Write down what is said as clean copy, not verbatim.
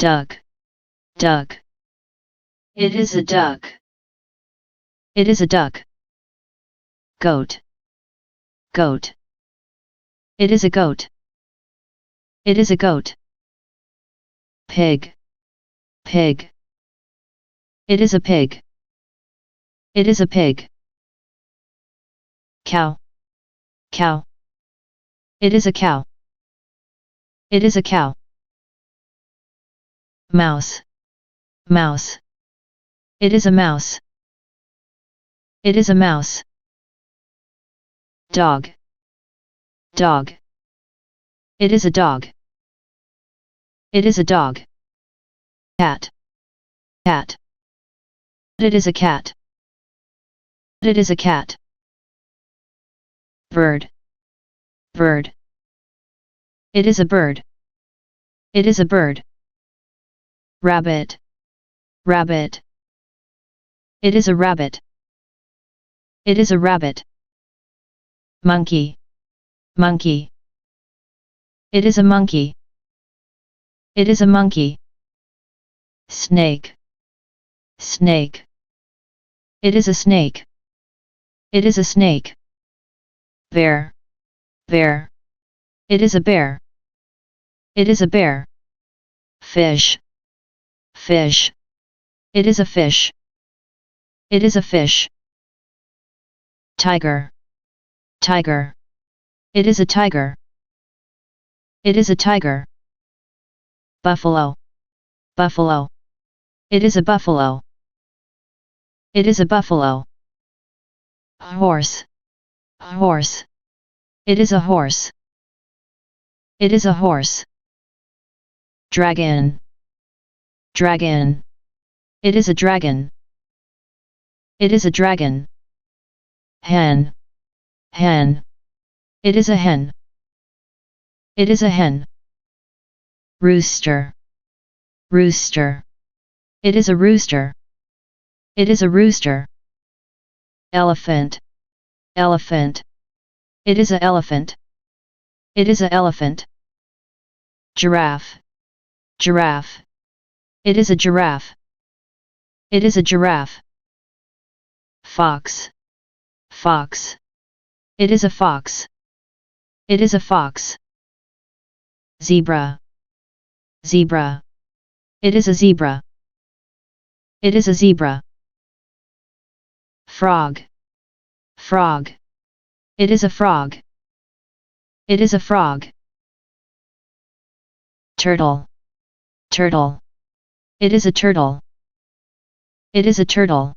duck, duck. It is a duck. It is a duck. Goat, goat. It is a goat. It is a goat. Pig, pig. It is a pig. It is a pig. Cow, cow. It is a cow. It is a cow. Mouse, mouse. It is a mouse. It is a mouse. Dog, dog. It is a dog. It is a dog. Cat, cat. It is a cat. It is a cat. Bird, bird. It is a bird. It is a bird. Rabbit, rabbit. It is a rabbit. It is a rabbit. Monkey, monkey. It is a monkey. It is a monkey. Snake, snake. It is a snake. It is a snake. Bear, bear. It is a bear. It is a bear. Fish, fish. It is a fish. It is a fish. Tiger, tiger. It is a tiger. It is a tiger. Buffalo, buffalo. It is a buffalo. It is a buffalo. Horse, horse. It is a horse. It is a horse. Dragon, dragon. It is a dragon. It is a dragon. Hen, hen. It is a hen. It is a hen. Rooster, rooster. It is a rooster. It is a rooster. Elephant, elephant. It is a elephant. It is a elephant. Giraffe, giraffe. It is a giraffe. It is a giraffe. Fox, fox. It is a fox. It is a fox. Zebra, zebra. It is a zebra. It is a zebra. Frog, frog. It is a frog. It is a frog. Turtle, turtle. It is a turtle. It is a turtle.